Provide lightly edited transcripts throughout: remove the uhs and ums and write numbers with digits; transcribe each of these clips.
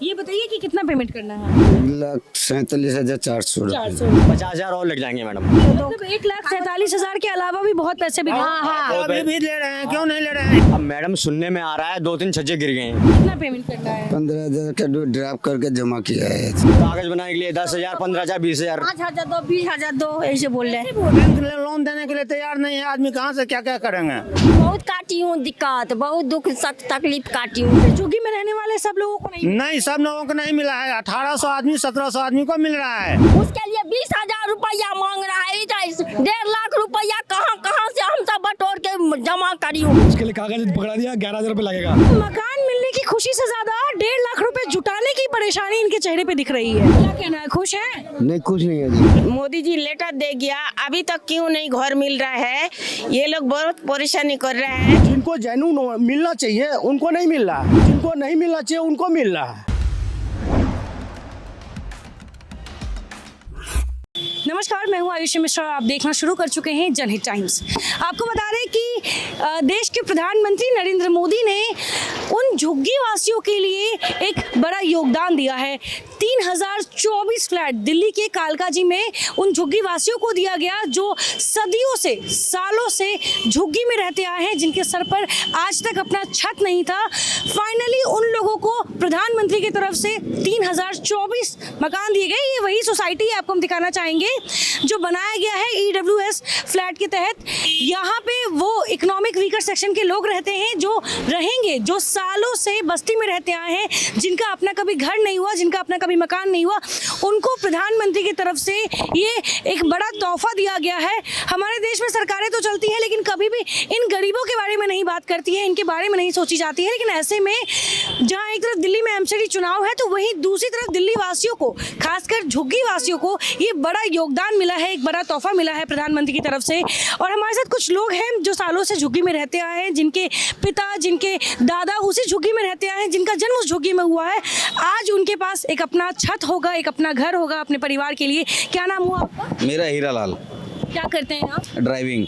ये बताइए कि कितना पेमेंट करना है? 1,47,400 रुपये। 400। 50,000 और लग जाएंगे मैडम। मतलब 1,47,000 के अलावा भी बहुत पैसे भी अभी भी ले रहे हैं, क्यों नहीं ले रहे हैं? अब मैडम सुनने में आ रहा है 2-3 छज्जे गिर गए हैं। कितना पेमेंट करना है? 15,000 का ड्राफ्ट करके जमा किया है। कागज बनाने के लिए 10,000, 15,000, 20,000। 5,000 दो, 20,000 दो, ऐसे बोल रहे हैं। बैंक लोन देने के लिए तैयार नहीं है, आदमी कहाँ से क्या क्या करेंगे? बहुत काटी हूँ दिक्कत, बहुत दुख तकलीफ काटी हूँ। झुग्गी में रहने वाले सब लोगों को नहीं नहीं, सब लोगों को नहीं मिला है। 1800 आदमी 1700 आदमी को मिल रहा है। उसके लिए 20,000 रुपया मांग रहा है। 1.5 लाख रुपया कहाँ कहाँ से हम सब बटोर के जमा करी हूँ। उसके लिए कागज पकड़ा दिया, 11,000 रुपये लगेगा। मकान मिलने की खुशी से ज्यादा 1.5 लाख रुपए जुटाने की परेशानी इनके चेहरे पे दिख रही है। क्या कहना है, खुश है? नहीं, कुछ नहीं है जी। मोदी जी लेटर दे गया, अभी तक क्यों नहीं घर मिल रहा है? ये लोग बहुत परेशानी कर रहे हैं। जिनको जेन्युइन मिलना चाहिए उनको नहीं मिल रहा, जिनको नहीं मिलना चाहिए उनको मिल रहा है। नमस्कार, मैं हूं आयुषी मिश्रा। आप देखना शुरू कर चुके हैं जनहित टाइम्स। आपको बता दें कि देश के प्रधानमंत्री नरेंद्र मोदी ने उन झुग्गी वासियों के लिए एक बड़ा योगदान दिया है। 3,024 फ्लैट दिल्ली के कालकाजी में उन झुग्गी वासियों को दिया गया जो सदियों से, सालों से झुग्गी में रहते आए हैं, जिनके सर पर आज तक अपना छत नहीं था। फाइनली उन लोगों को प्रधानमंत्री की तरफ से 3,024 मकान दिए गए। ये वही सोसाइटी है, आपको हम दिखाना चाहेंगे, जो बनाया गया है EWS फ्लैट के तहत। यहाँ पे वो इकोनॉमिक वीकर सेक्शन के लोग रहते हैं, जो रहेंगे, जो सालों से बस्ती में रहते आए हैं, जिनका अपना कभी घर नहीं हुआ, जिनका अपना कभी मकान नहीं हुआ। उनको प्रधानमंत्री की तरफ से ये एक बड़ा तोहफा दिया गया है। हमारे देश में सरकारें तो चलती हैं, लेकिन कभी भी इन गरीबों के बारे में नहीं बात करती है, इनके बारे में नहीं सोची जाती है। लेकिन ऐसे में जहाँ एक तरफ दिल्ली में MCD चुनाव है, तो वहीं दूसरी तरफ दिल्ली वासियों को, खासकर झुग्गी वासियों को, ये बड़ा योगदान मिला है, एक बड़ा तोहफा मिला है प्रधानमंत्री की तरफ से। और हमारे साथ कुछ लोग हैं जो सालों से झुग्गी में रहते आए हैं, जिनके पिता, जिनके दादा उसी झुग्गी में रहते आए हैं, जिनका जन्म उस झुग्गी में हुआ है। आज उनके पास एक अपना छत होगा, एक अपना घर होगा अपने परिवार के लिए। क्या नाम हुआ आपका? मेरा हीरा लाल। क्या करते हैं आप? ड्राइविंग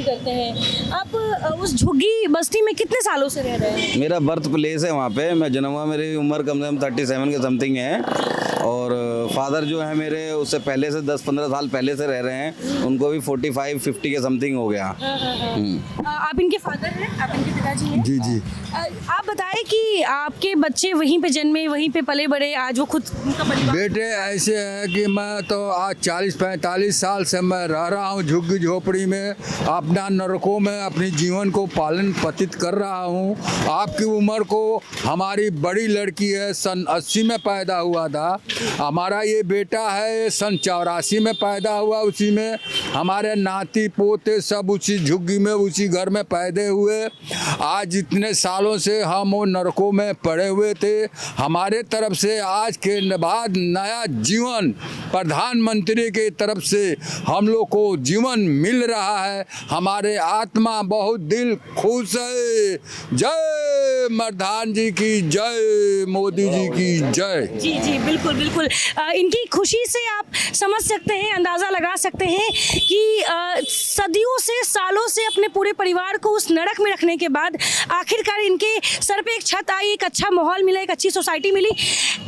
करते हैं आप। उस झुग्गी बस्ती में कितने सालों से रह रहे हैं? मेरा बर्थ प्लेस है वहाँ पे। मैं जन्म हुआ, मेरी उम्र कम से कम 37 के समथिंग है। और फादर जो है मेरे, उससे पहले से 10-15 साल पहले से रह रहे हैं। उनको भी 45-50 के समथिंग हो गया। आप इनके फादर हैं? आप इनके पिताजी हैं? जी जी। आप बताएं कि आपके बच्चे वहीं पे जन्मे, वहीं पे पले बड़े, आज वो खुद उनका परिवार। बेटे ऐसे है कि मैं तो आज 40-45 साल से मैं रह रहा हूँ झुग्गी झोपड़ी में, अपना नरकों में अपनी जीवन को पालन पतित कर रहा हूँ। आपकी उम्र को हमारी बड़ी लड़की है, सन 80 में पैदा हुआ था। हमारा ये बेटा है, सन 84 में पैदा हुआ। उसी में हमारे नाती पोते सब उसी झुग्गी में, उसी घर में पैदा हुए। आज इतने सालों से हम वो नरकों में पड़े हुए थे। हमारे तरफ से आज के बाद नया जीवन प्रधानमंत्री की तरफ से हम लोग को जीवन मिल रहा है। हमारे आत्मा बहुत दिल खुश है। जय प्रधान जी की जय, मोदी जी की जय। जी जी, बिल्कुल बिल्कुल। इनकी खुशी से आप समझ सकते हैं, अंदाज़ा लगा सकते हैं कि सदियों से, सालों से अपने पूरे परिवार को उस नरक में रखने के बाद आखिरकार इनके सर पे एक छत आई, एक अच्छा माहौल मिला, एक अच्छी सोसाइटी मिली।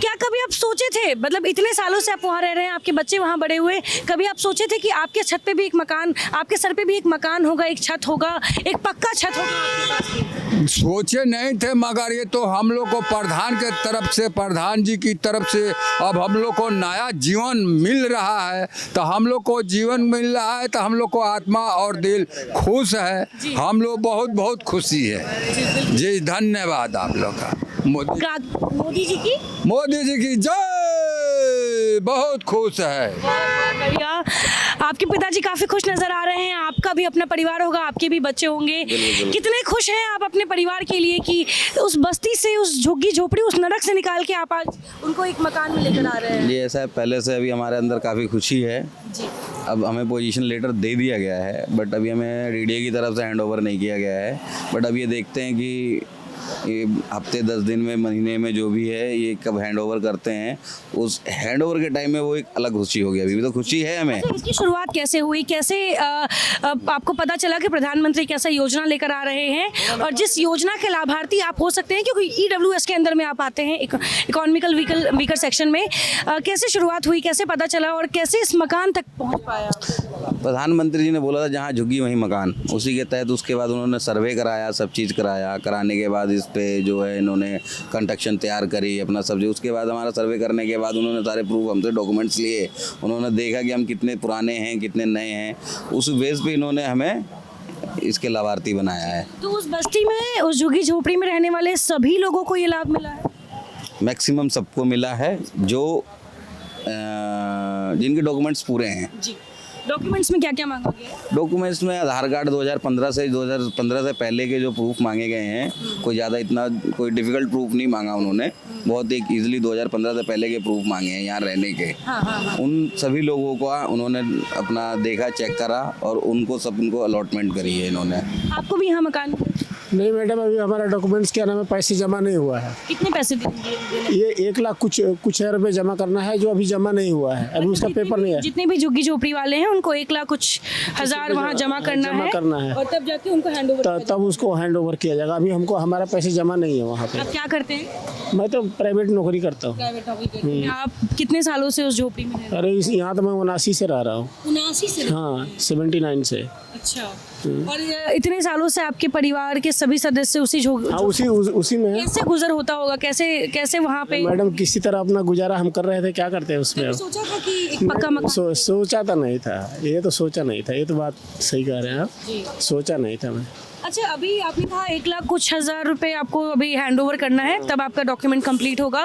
क्या कभी आप सोचे थे, मतलब इतने सालों से आप वहाँ रह रहे हैं, आपके बच्चे वहाँ बड़े हुए, कभी आप सोचे थे कि आपके छत पे भी एक मकान, आपके सर पे भी एक मकान होगा, एक छत होगा, एक पक्का छत होगा आपके पास भी? सोचे नहीं थे, मगर ये तो हम लोग को प्रधान के तरफ से, प्रधान जी की तरफ से अब हम लोग को नया जीवन मिल रहा है। तो हम लोग को जीवन मिल रहा है, तो हम लोग को आत्मा और दिल खुश है। हम लोग बहुत बहुत खुशी है जी। धन्यवाद आप लोग का। मोदी जी की जय। बहुत खुश है। बढ़िया। आपके पिताजी काफी खुश नजर आ रहे हैं। आपका भी अपना परिवार होगा, आपके भी बच्चे होंगे। कितने खुश हैं आप अपने परिवार के लिए कि उस बस्ती से, उस झुग्गी झोपड़ी, उस नरक से निकाल के आप आज उनको एक मकान में लेकर आ रहे हैं? जी, ऐसा है, पहले से अभी हमारे अंदर काफ़ी खुशी है जी। अब हमें पोजीशन लेटर दे दिया गया है, बट अभी हमें DDA की तरफ से हैंड ओवर नहीं किया गया है। बट अब ये देखते हैं कि ये हफ्ते 10 दिन में, महीने में जो भी है, ये कब हैंड ओवर करते हैं, उस हैंड ओवर के टाइम में वो एक अलग खुशी होगी। अभी भी तो खुशी है हमें। तो इसकी शुरुआत कैसे हुई, कैसे आपको पता चला कि प्रधानमंत्री कैसा योजना लेकर आ रहे हैं, और जिस योजना के लाभार्थी आप हो सकते हैं, क्योंकि EWS के अंदर में आप आते हैं, इकोनॉमिकल वीकर सेक्शन में, कैसे शुरुआत हुई, कैसे पता चला और कैसे इस मकान तक पहुंच पाया? प्रधानमंत्री जी ने बोला था जहाँ झुग्गी वहीं मकान, उसी के तहत उसके बाद उन्होंने सर्वे कराया, सब चीज़ कराया, कराने के बाद इस पे जो है इन्होंने कंस्ट्रक्शन तैयार करी अपना सब्जी। उसके बाद हमारा सर्वे करने के बाद उन्होंने सारे प्रूफ हमसे डॉक्यूमेंट्स लिए, उन्होंने देखा कि हम कितने पुराने हैं, कितने नए हैं, उस बेस पे इन्होंने हमें इसके लाभार्थी बनाया है। तो उस बस्ती में, उस झुग्गी झोपड़ी में रहने वाले सभी लोगों को ये लाभ मिला है? मैक्सिमम सबको मिला है जो जिनके डॉक्यूमेंट्स पूरे हैं। जी। डॉक्यूमेंट्स में क्या क्या मांगा गया है? डॉक्यूमेंट्स में आधार कार्ड 2015 से पहले के जो प्रूफ मांगे गए हैं, कोई ज़्यादा इतना कोई डिफ़िकल्ट प्रूफ नहीं मांगा उन्होंने, बहुत एक ईजिली 2015 से पहले के प्रूफ मांगे हैं यहाँ रहने के। उन सभी लोगों को उन्होंने अपना देखा, चेक करा और उनको अलॉटमेंट करी है इन्होंने। आपको भी यहाँ मकान? नहीं मैडम, अभी हमारा डॉक्यूमेंट्स क्या नाम है, पैसे जमा नहीं हुआ है। कितने पैसे देंगे? ये 1 लाख कुछ हजार रुपये जमा करना है, जो अभी जमा नहीं हुआ है, अभी उसका पेपर नहीं है। जितने भी झुग्गी झोपड़ी वाले हैं उनको 1 लाख कुछ हजार वहाँ जमा करना है और तब जाके उनको हैंड ओवर तब उसको हैंड ओवर किया जाएगा। अभी हमको हमारा पैसे जमा नहीं है वहाँ पे। आप क्या करते हैं? मैं तो प्राइवेट नौकरी करता हूँ। प्राइवेट नौकरी करते हैं। आप कितने सालों से उस झोपड़ी में रह रहे अरे यहाँ तो मैं 79 से रह रहा हूँ। हैं? 79 से? हाँ, 79 से। अच्छा। और इतने सालों से आपके परिवार के सभी सदस्य हाँ, उसी में है। कैसे गुजर होता होगा, कैसे वहाँ पे? मैडम किसी तरह अपना गुजारा हम कर रहे थे, क्या करते हैं उसमें अब। सोचा था कि एक पक्का मकान? सोचा तो नहीं था, ये तो सोचा नहीं था, ये तो बात सही कह रहे हैं आप, सोचा नहीं था मैं। अच्छा, अभी आपने कहा 1 लाख कुछ हजार रुपए आपको अभी हैंड ओवर करना है, तब आपका डॉक्यूमेंट कंप्लीट होगा।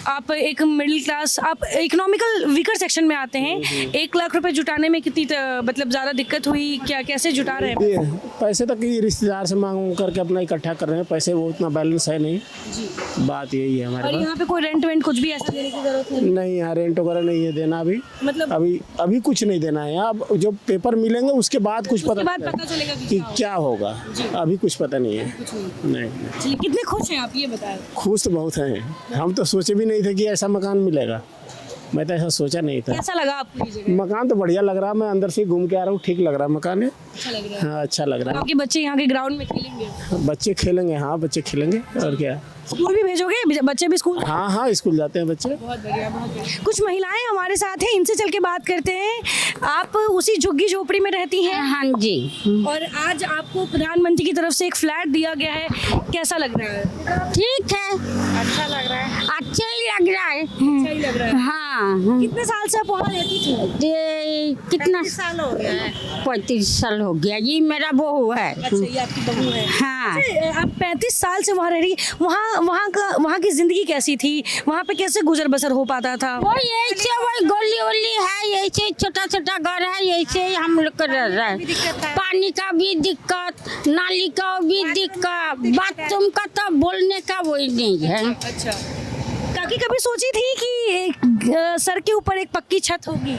आप एक मिडिल क्लास, आप इकोनॉमिकल वीकर सेक्शन में आते हैं। 1 लाख रुपए जुटाने में कितनी मतलब ज़्यादा दिक्कत हुई क्या, कैसे जुटा रहे हैं? ये पैसे तो कई रिश्तेदार से मांग करके अपना इकट्ठा कर रहे हैं, पैसे वो उतना बैलेंस है नहीं। बात यही है हमारे और पास। यहाँ पे कोई रेंट वेंट कुछ भी ऐसा देने की जरूरत नहीं, यहाँ रेंट वगैरह नहीं है देना अभी। मतलब अभी कुछ नहीं देना है। अब जो पेपर मिलेंगे उसके बाद कुछ उसके बाद पता चलेगा कि क्या होगा। अभी कुछ पता नहीं है। नहीं। चलिए, कितने खुश हैं आप ये बताएं? खुश तो बहुत हैं। हम तो सोचे भी नहीं थे कि ऐसा मकान मिलेगा। मैं तो ऐसा सोचा नहीं था। कैसा लगा आपको ये जगह? मकान तो बढ़िया लग रहा है, मैं अंदर से घूम के आ रहा हूँ, ठीक लग रहा है मकान है। अच्छा लग रहा है? हाँ, अच्छा लग रहा है। आपके बच्चे यहाँ के ग्राउंड में खेलेंगे? बच्चे खेलेंगे, हाँ बच्चे खेलेंगे और क्या। स्कूल भी भेजोगे? बच्चे भी स्कूल? हाँ हाँ, स्कूल जाते हैं बच्चे। बहुत बढ़िया, बहुत बढ़िया। कुछ महिलाएं हमारे साथ हैं, इनसे चल के बात करते हैं। आप उसी झुग्गी झोपड़ी में रहती हैं? हाँ जी। और आज आपको प्रधानमंत्री की तरफ से एक फ्लैट दिया गया है, कैसा लग रहा है? ठीक है, अच्छा लग रहा है। अच्छा ही लग रहा है। अच्छा ही लग रहा है। हाँ। कितने साल से आप वहाँ रहती थी? ये कितना साल हो गया है? 35 साल हो गया। ये मेरा बहू है। अच्छा, ये आपकी बहू है। हाँ। अच्छा, आप 35 साल से वहाँ रह रही, वहाँ की जिंदगी कैसी थी? वहाँ पे कैसे गुजर बसर हो पाता था? वो यही से वही गोली वोली है, यही से छोटा छोटा घर है, यही से हम लोग रह रहे हैं। पानी का भी दिक्कत, नाली का भी दिक्कत, बाथरूम का तो बोलने का वही नहीं है। अच्छा, ताकि कभी सोची थी कि सर के ऊपर एक पक्की छत होगी?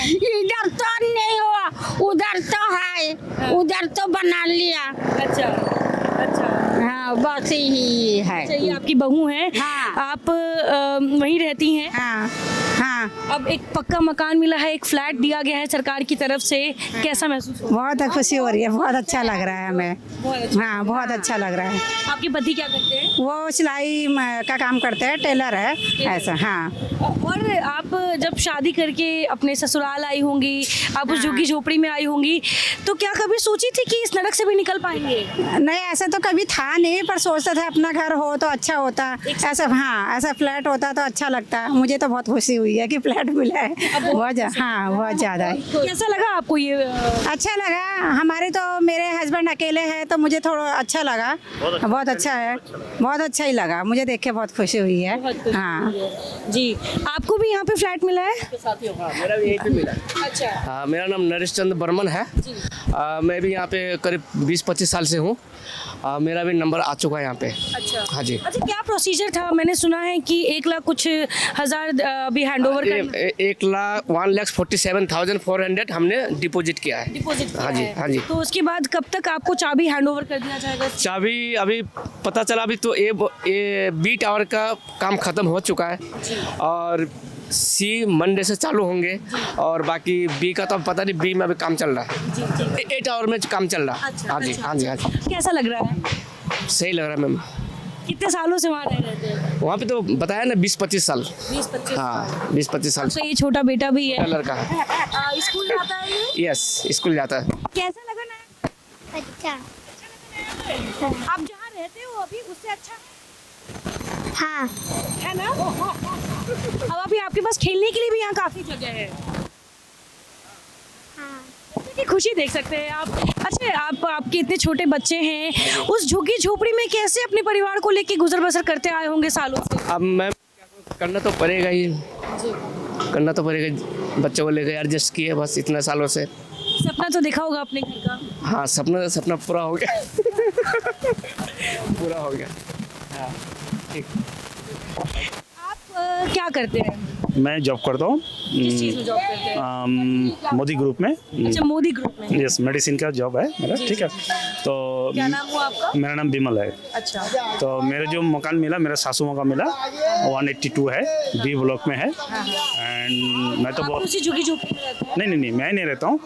इधर तो नहीं हुआ, उधर तो है, उधर तो बना लिया। अच्छा अच्छा। हाँ, बस यही है। अच्छा, ये आपकी बहू है? हाँ। आप वहीं रहती हैं? हाँ हाँ। अब एक पक्का मकान मिला है, एक फ्लैट दिया गया है सरकार की तरफ से, कैसा महसूस हो? बहुत खुशी हो रही है, बहुत अच्छा लग रहा है हमें। बहुत अच्छा। हाँ, बहुत अच्छा लग रहा है। आपके पति क्या करते हैं? वो सिलाई का काम करते हैं, टेलर है ऐसा। हाँ। और आप जब शादी करके अपने ससुराल आई होंगी, आप उस झुग्गी झोपड़ी में आई होंगी, तो क्या कभी सोची थी कि इस नरक से भी निकल पाएंगे? नहीं, ऐसा तो कभी था नहीं, पर सोचते थे अपना घर हो तो अच्छा होता। ऐसा, हाँ, ऐसा फ्लैट होता तो अच्छा लगता। मुझे तो बहुत खुशी हुई है कि फ्लैट मिला है। बहुत, हाँ, बहुत ज़्यादा है। कैसा लगा आपको ये? अच्छा लगा। हमारे तो मेरे हस्बैंड अकेले हैं तो मुझे थोड़ा अच्छा लगा। बहुत अच्छा है, बहुत अच्छा ही लगा मुझे, देख के बहुत खुशी हुई है। हाँ जी। आपको भी यहाँ पे फ्लैट मिला है? मेरा भी यहीं पे मिला। अच्छा। हाँ, मेरा नाम नरेश चंद्र बर्मन है। मैं भी यहाँ पे करीब 20-25 साल से हूँ। मेरा भी नंबर आ चुका है यहाँ पे। अच्छा। हाँ जी। अच्छा, क्या प्रोसीजर था? मैंने सुना है कि 1 लाख कुछ हजार अभी हैंडओवर करना है? 1,47,400 हमने डिपॉजिट किया है। डिपॉजिट हाँ जी, हाँ जी। तो उसके बाद कब तक आपको चाबी हैंडओवर कर दिया जाएगा? चाबी अभी पता चला, अभी तो ये बी टावर का काम खत्म हो चुका है और सी मंडे से चालू होंगे और बाकी बी का तो अब पता नहीं, बी में अभी काम चल रहा है। ए टावर में काम चल रहा है। हाँ जी, हाँ जी, हाँ जी। कैसा लग रहा है? सही लग रहा है मैम। कितने सालों से वहाँ रह रहे थे? वहाँ पे तो बताया ना 20-25 साल। 20-25 हाँ, 20-25 साल। तो ये छोटा बेटा भी है, लड़का है। स्कूल जाता है ये? यस, स्कूल जाता है। कैसा लगा ना? अच्छा आप जहाँ रहते हो अभी उससे अच्छा हाँ है ना? अब अभी आपके पास खेलने के लिए भी यहाँ काफी जगह है। की खुशी देख सकते हैं आप। अच्छा, आपके इतने छोटे बच्चे हैं, उस झुग्गी झोपड़ी में कैसे अपने परिवार को लेके गुजर बसर करते आए होंगे सालों से? अब मैम करना तो पड़ेगा ही, करना तो पड़ेगा। बच्चों को लेकर एडजस्ट किए बस इतने सालों से। सपना तो देखा होगा अपने घर का? हाँ, सपना पूरा हो गया। पूरा हो गया। हाँ, ठीक। आप क्या करते हैं? मैं जॉब करता हूँ किस चीज़ में जॉब करते हैं? मोदी ग्रुप में। अच्छा, मोदी ग्रुप में। यस, मेडिसिन का जॉब है मेरा। ठीक है, तो क्या नाम हुआ आपका? मेरा नाम बिमल है। अच्छा, तो मेरे जो मकान मिला, मेरा सासू माँ का मिला, 182 है, बी ब्लॉक में है। एंड मैं तो बहुत उसी झुग्गी झोपड़ी में रहते हैं? नहीं, मैं नहीं रहता हूँ।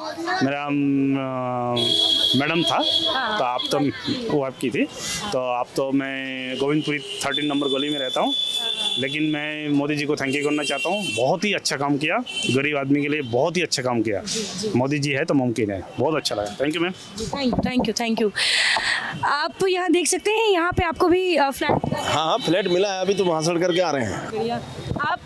मेरा मैडम था, तो आप तो वो आपकी थी, तो आप तो मैं गोविंदपुरी 13 नंबर गली में रहता हूँ। लेकिन मैं मोदी जी को थैंक यू करना चाहता हूँ। बहुत ही अच्छा काम किया, गरीब आदमी के लिए बहुत ही अच्छा काम किया। मोदी जी है तो मुमकिन है। बहुत अच्छा लगा। Thank you ma'am. Thank you. आप यहाँ देख सकते हैं, यहाँ पे आपको भी फ्लैट? हाँ, फ्लैट मिला है, अभी तो भाषण करके आ रहे हैं। आप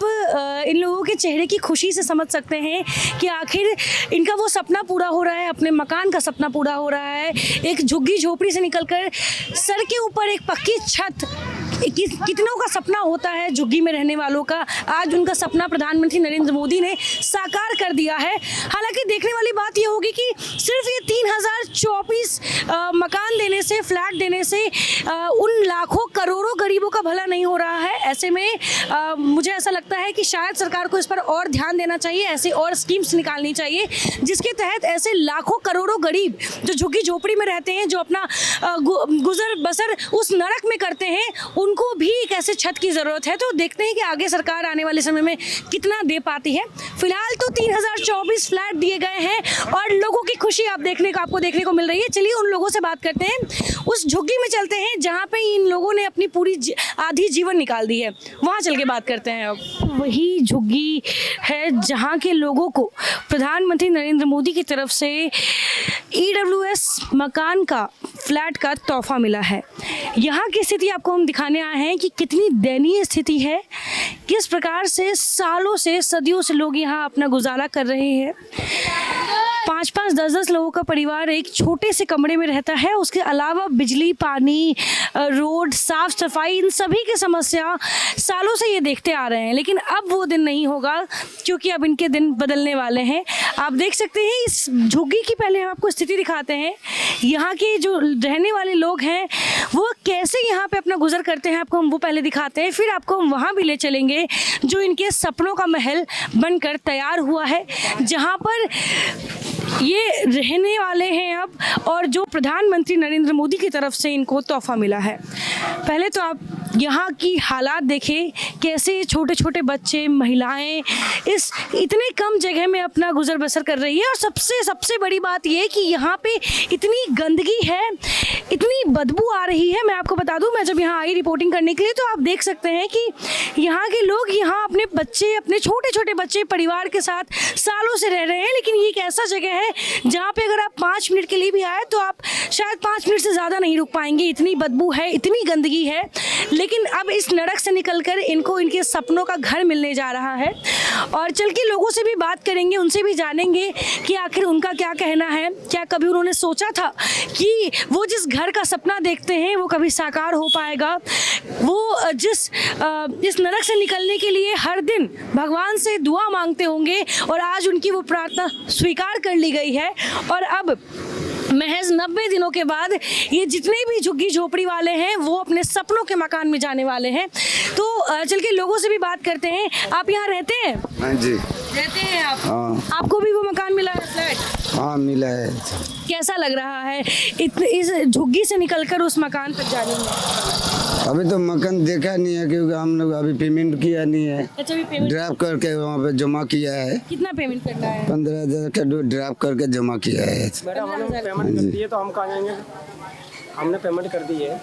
इन लोगों के चेहरे की खुशी से समझ सकते हैं कि आखिर इनका वो सपना पूरा हो रहा है, अपने मकान का सपना पूरा हो रहा है। एक झुग्गी झोपड़ी से निकलकर सर के ऊपर एक पक्की छत, कितनों का सपना होता है झुग्गी में रहने वालों का। आज उनका सपना प्रधानमंत्री नरेंद्र मोदी ने साकार कर दिया है। हालांकि देखने वाली बात यह होगी कि सिर्फ ये 3024 मकान देने से, फ्लैट देने से उन लाखों करोड़ों गरीबों का भला नहीं हो रहा है। ऐसे में मुझे ऐसा लगता है कि शायद सरकार को इस पर और ध्यान देना चाहिए, ऐसे और स्कीम्स निकालनी चाहिए जिसके तहत ऐसे लाखों करोड़ों गरीब जो झुग्गी झोपड़ी में रहते हैं, जो अपना गुजर बसर उस नरक में करते हैं, उनको भी एक ऐसे छत की ज़रूरत है। तो देखते हैं कि आगे सरकार आने वाले समय में कितना दे पाती है। फिलहाल तो 3024 फ्लैट दिए गए हैं और लोगों की खुशी आपको देखने को मिल रही है। चलिए उन लोगों से बात करते हैं, उस झुग्गी में चलते हैं जहाँ पे इन लोगों ने अपनी पूरी आधी जीवन निकाल दी है, वहाँ चल के बात करते हैं। अब वही झुग्गी है जहाँ के लोगों को प्रधानमंत्री नरेंद्र मोदी की तरफ से EWS मकान का, फ्लैट का तोहफा मिला है। यहाँ की स्थिति आपको हम दिखाने आए हैं कि कितनी दयनीय स्थिति है, किस प्रकार से सालों से, सदियों से लोग यहाँ अपना गुजारा कर रहे हैं। 5-5, 10-10 लोगों का परिवार एक छोटे से कमरे में रहता है। उसके अलावा बिजली, पानी, रोड, साफ सफाई, इन सभी की समस्या सालों से ये देखते आ रहे हैं। लेकिन अब वो दिन नहीं होगा, क्योंकि अब इनके दिन बदलने वाले हैं। आप देख सकते हैं इस झुग्गी की, पहले हम आपको स्थिति दिखाते हैं। यहाँ के जो रहने वाले लोग हैं वो कैसे यहाँ पे अपना गुजर करते हैं, आपको हम वो पहले दिखाते हैं। फिर आपको हम वहाँ भी ले चलेंगे जो इनके सपनों का महल बनकर तैयार हुआ है, जहाँ पर ये रहने वाले हैं अब, और जो प्रधानमंत्री नरेंद्र मोदी की तरफ से इनको तोहफा मिला है। पहले तो आप यहाँ की हालात देखें, कैसे छोटे छोटे बच्चे, महिलाएं इस इतने कम जगह में अपना गुजर बसर कर रही है। और सबसे बड़ी बात ये कि यहाँ पे इतनी गंदगी है, इतनी बदबू आ रही है। मैं आपको बता दूं, मैं जब यहाँ आई रिपोर्टिंग करने के लिए, तो आप देख सकते हैं कि यहाँ के लोग यहाँ अपने बच्चे, अपने छोटे छोटे बच्चे परिवार के साथ सालों से रह रहे हैं। लेकिन ये एक ऐसा जगह है जहाँ पे अगर आप 5 मिनट के लिए भी आए तो आप शायद 5 मिनट से ज़्यादा नहीं रुक पाएंगे। इतनी बदबू है, इतनी गंदगी है। लेकिन अब इस नरक से निकलकर इनको इनके सपनों का घर मिलने जा रहा है। और चल के लोगों से भी बात करेंगे, उनसे भी जानेंगे कि आखिर उनका क्या कहना है। क्या कभी उन्होंने सोचा था कि वो जिस घर का सपना देखते हैं वो कभी साकार हो पाएगा? वो इस नरक से निकलने के लिए हर दिन भगवान से दुआ मांगते होंगे और आज उनकी वो प्रार्थना स्वीकार कर ली गई है। और अब महज 90 दिनों के बाद ये जितने भी झुग्गी झोपड़ी वाले हैं वो अपने सपनों के मकान में जाने वाले हैं। तो चल के लोगों से भी बात करते हैं। आप यहाँ रहते हैं? हाँ जी, रहते हैं आप? हाँ। आपको भी वो मकान मिला है, फ्लैट? हाँ मिला है। कैसा लग रहा है इस झुग्गी से निकलकर उस मकान पर जाने में? अभी तो मकान देखा नहीं है क्योंकि हम लोग अभी पेमेंट किया नहीं है। अच्छा, भी पेमेंट ड्राइव करके वहाँ पे जमा किया है। कितना पेमेंट करना है? 15,000 का ड्राइव करके जमा किया है। मैडम हमने पेमेंट कर दी है तो हम कहाँ जाएंगे? हमने पेमेंट कर दी है।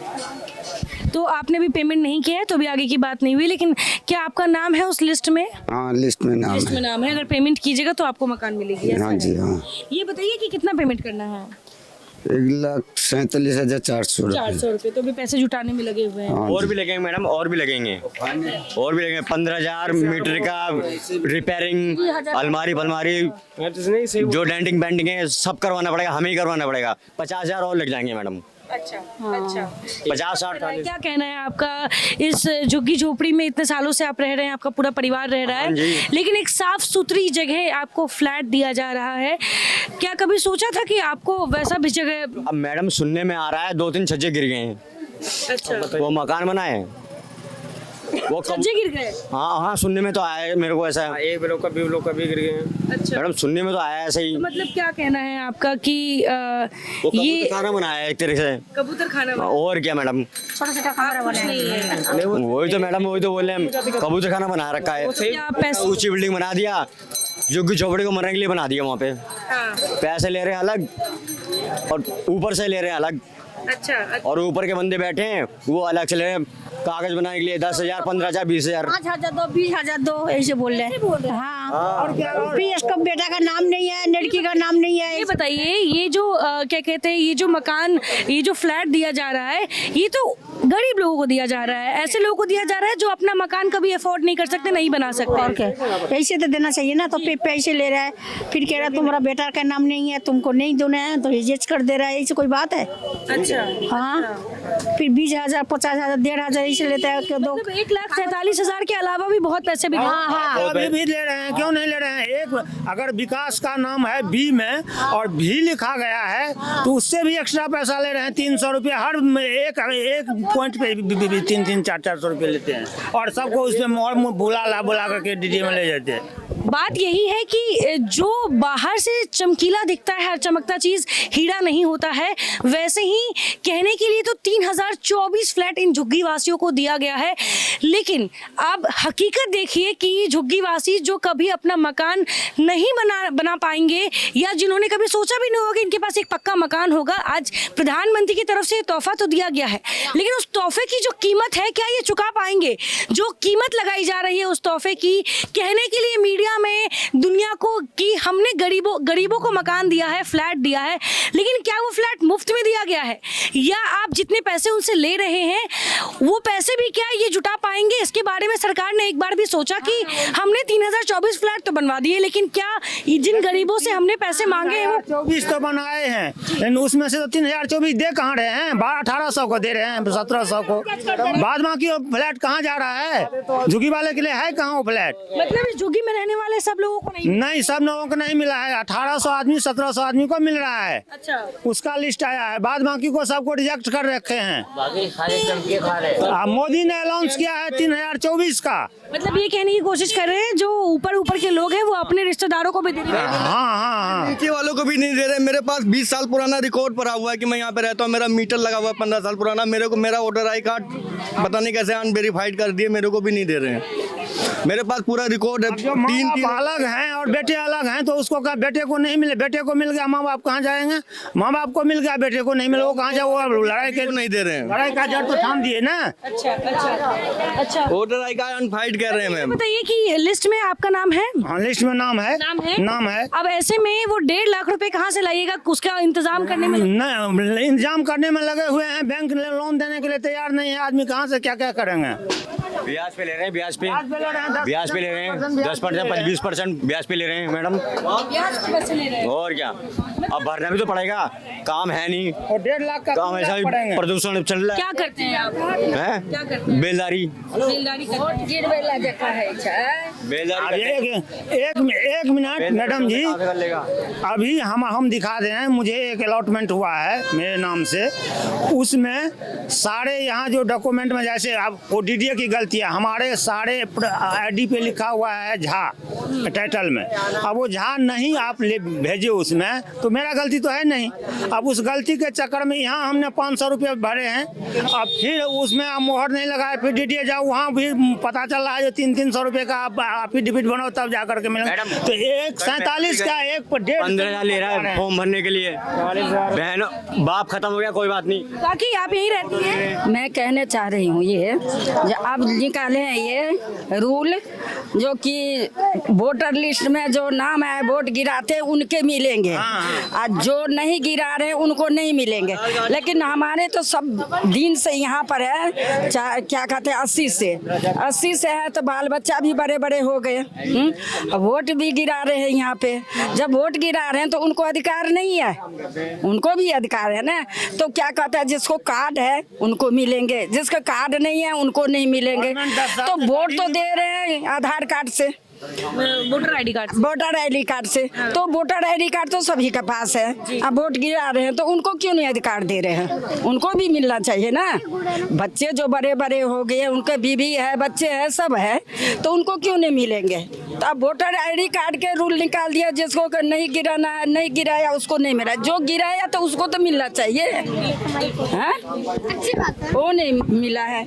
तो आपने भी पेमेंट नहीं किया है तो भी आगे की बात नहीं हुई, लेकिन क्या आपका नाम है उस लिस्ट में? हाँ लिस्ट में नाम लिस्ट में है। नाम है, अगर पेमेंट कीजिएगा तो आपको मकान मिलेगी, ऐसा हाँ है? जी हाँ। ये बताइए कि कितना पेमेंट करना है? 1,47,400 रुपये। 400 रुपये। तो भी पैसे जुटाने में लगे हुए हैं। हाँ और जी। भी लगेंगे मैडम, और भी लगेंगे, और भी लगेंगे। 15,000 मीटर का रिपेयरिंग, अलमारी जो डेंटिंग पेंटिंग है सब करवाना पड़ेगा, हमें ही करवाना पड़ेगा। 50,000 और लग जाएंगे मैडम। अच्छा, अच्छा। 50-60 क्या कहना है आपका? इस झुग्गी झोपड़ी में इतने सालों से आप रह रहे हैं, आपका पूरा परिवार रह रहा है, लेकिन एक साफ सुथरी जगह आपको फ्लैट दिया जा रहा है। क्या कभी सोचा था कि आपको वैसा भी जगह? अब मैडम सुनने में आ रहा है 2-3 छज्जे गिर गए हैं। अच्छा, वो मकान बना है, वो छज्जे गिर गए? हाँ हाँ, सुनने में तो आया है मेरे को ऐसा। एक ब्लॉक का भी गिर गए हैं। अच्छा, मैडम सुनने में तो आया है ऐसे ही। तो मतलब क्या कहना है आपका कि वो ये खाना बनाया है एक तरीके से। कबूतर खाना बना? और क्या मैडम, छोटा-छोटा कमरा बना है। वही तो मैडम, वही तो बोले हम, कबूतर खाना बना रखा है। क्या पैसे? ऊंची बिल्डिंग बना दिया, झुग्गी झोपड़ी को मरने के लिए बना दिया वहाँ पे। हाँ। पैसे ले रहे हैं अलग और ऊपर से ले रहे हैं अलग। अच्छा, और ऊपर के बंदे बैठे हैं वो अलग से ले रहे हैं कागज बनाने के लिए। 10,000, 15,000, 20,000, 5,000 दो, 20,000 दो, ऐसे बोल रहे हैं। हाँ, और क्या? का बेटा का नाम नहीं है, लड़की का नाम नहीं है। ये बताइए, ये जो क्या कहते हैं, ये जो मकान, ये जो फ्लैट दिया जा रहा है, ये तो गरीब लोगों को दिया जा रहा है, ऐसे लोगों को दिया जा रहा है जो अपना मकान कभी अफोर्ड नहीं कर सकते, नहीं बना सकते। और क्या, ऐसे तो देना चाहिए ना। तो पैसे ले रहा है, फिर कह रहा है तुम्हारा बेटा का नाम नहीं है, तुमको नहीं देना है, तो रिजेक्ट कर दे रहा है। ऐसे कोई बात है? अच्छा, हाँ। फिर 20,000, 50,000, 1,500 ऐसे लेता है। 1,47,000 के अलावा भी बहुत पैसे भी अभी भी ले रहे हैं, क्यों नहीं ले रहे हैं? एक अगर विकास का नाम है बी में और भी लिखा गया है तो उससे भी एक्स्ट्रा पैसा ले रहे हैं। 300 रुपये हर एक पॉइंट पे 300, 400 रुपये लेते हैं और सबको उसमें मोहर बुला करके डीडी में ले जाते हैं। बात यही है कि जो बाहर से चमकीला दिखता है, हर चमकता चीज हीरा नहीं होता है। वैसे ही कहने के लिए तो 3,024 फ्लैट इन झुग्गी वासियों को दिया गया है, लेकिन अब हकीकत देखिए कि झुग्गी वासी जो कभी अपना मकान नहीं बना पाएंगे या जिन्होंने कभी सोचा भी नहीं होगा कि इनके पास एक पक्का मकान होगा, आज प्रधानमंत्री की तरफ से तोहफा तो दिया गया है, लेकिन उस तोहफे की जो कीमत है, क्या ये चुका पाएंगे? जो कीमत लगाई जा रही है उस तोहफे की, कहने के लिए मीडिया में दुनिया को कि हमने गरीबों को मकान दिया है, फ्लैट दिया है, लेकिन क्या वो फ्लैट मुफ्त में दिया गया है या आप जितने पैसे उनसे ले रहे हैं वो पैसे भी क्या ये जुटा पाएंगे? इसके बारे में सरकार ने एक बार भी सोचा कि हमने 3,024 फ्लैट तो बनवा दिए, लेकिन क्या जिन गरीबों से हमने पैसे मांगे हैं वो 24 तो बनाए हैं, लेकिन उसमें से तो 3,024 दे कहाँ रहे हैं? 1,800 को दे रहे हैं, 1,700 को। बाद बाकी वो फ्लैट कहाँ जा रहा है? झुग्गी वाले के लिए है कहाँ वो फ्लैट? मतलब इस झुग्गी में रहने वाले सब लोगों को नहीं, सब लोगों को नहीं मिला है। 1,800 आदमी, 1,700 आदमी को मिल रहा है। अच्छा, उसका लिस्ट आया है, बाद बाकी को सबको रिजेक्ट कर रखे हैं। मोदी ने अनाउंस किया है 3,024 का। मतलब ये कहने की कोशिश कर रहे हैं जो ऊपर के लोग हैं वो अपने रिश्तेदारों को भी दे रहे हैं। हाँ। नीचे वालों को भी नहीं दे रहे। मेरे पास 20 साल पुराना रिकॉर्ड पड़ा हुआ है कि मैं यहाँ पे रहता हूँ, मेरा मीटर लगा हुआ है 15 साल पुराना। मेरे को मेरा वोटर आई कार्ड पता नहीं कैसे अनवेरीफाइड कर दिए, मेरे को भी नहीं दे रहे हैं। मेरे पास पूरा रिकॉर्ड है। तीन अलग हैं और बेटे अलग हैं, तो उसको कहा बेटे को नहीं मिले, बेटे को मिल गया, माँ बाप कहाँ जाएंगे? माँ बाप को मिल गया, बेटे को नहीं मिला, वो कहाँ जाए? वो लड़ाई के नहीं दे रहे हैं, लड़ाई का जड़ तो थाम दिए ना। अच्छा, वोटर आई कार्ड अनफाइड कर रहे हैं मैम। बताइए कि लिस्ट में आपका नाम है? हाँ, लिस्ट में नाम है। नाम है। अब ऐसे में वो 1.5 लाख रुपए कहाँ से लाइएगा? उसका इंतजाम करने में इंतजाम करने में लगे हुए हैं। बैंक लोन देने के लिए तैयार नहीं है, आदमी कहाँ से क्या क्या करेंगे? ब्याज पे ले रहे हैं, ब्याज पे ब्याज पे ले रहे हैं, ब्याज पे ले रहे हैं 10%, 20% ब्याज पे ले रहे हैं मैडम। ब्याज पे पैसे ले रहे हैं। और क्या, अब भरना भी तो पड़ेगा, काम है नहीं, और 1.5 लाख का काम ऐसा ही पड़ेंगे। प्रदूषण चल रहा क्या करते हैं आप? है, क्या करते हैं? बेलदारी बेलदारी करते हैं। अब एक मिनट मैडम जी, अभी हम दिखा दे रहे हैं, मुझे एक अलॉटमेंट हुआ है मेरे नाम से, उसमें सारे यहाँ जो डॉक्यूमेंट में जैसे अब ODDA की गलती है, हमारे सारे ID पे लिखा हुआ है झा टाइटल में, अब वो झा नहीं आप ले भेजे उसमें, तो मेरा गलती तो है नहीं। अब उस गलती के चक्कर में यहाँ हमने 500 रुपये भरे हैं, अब फिर उसमें आप मोहर नहीं लगाए, फिर DDA जाओ वहाँ भी पता चल रहा है 300 रुपये का आप एफिडेविट बनाओ तब जा करके मिले, तो 147 का 15,000 ले रहा है फॉर्म भरने के लिए। बहन बाप खत्म हो गया, कोई बात नहीं। बाकी आप यही रहती हैं? मैं कहना चाह रही हूँ ये जो अब निकाले हैं ये रूल, जो कि वोटर लिस्ट में जो नाम है वोट गिराते उनके मिलेंगे, और जो नहीं गिरा रहे उनको नहीं मिलेंगे। लेकिन हमारे तो सब दिन से यहाँ पर है, क्या कहते हैं 80 से है, तो बाल बच्चा भी बड़े बड़े हो गए, वोट भी गिरा रहे हैं यहाँ पे। जब वोट गिरा रहे हैं तो उनको अधिकार नहीं है, उनको भी अधिकार है ना। तो क्या कहते हैं जिसको कार्ड है उनको मिलेंगे, जिसका कार्ड नहीं है उनको नहीं मिलेंगे। तो वोट तो दे रहे हैं आधार कार्ड से, voter ID card, voter ID card से, तो वोटर ID कार्ड तो सभी के पास है। अब वोट गिरा रहे हैं तो उनको क्यों नहीं अधिकार दे रहे हैं? उनको भी मिलना चाहिए ना। बच्चे जो बड़े बड़े हो गए, उनके बीवी है, बच्चे हैं, सब है, तो उनको क्यों नहीं मिलेंगे? तो अब वोटर ID कार्ड के रूल निकाल दिया, जिसको नहीं गिराना है, नहीं गिराया उसको नहीं मिला, जो गिराया तो उसको तो मिलना चाहिए, वो नहीं मिला है।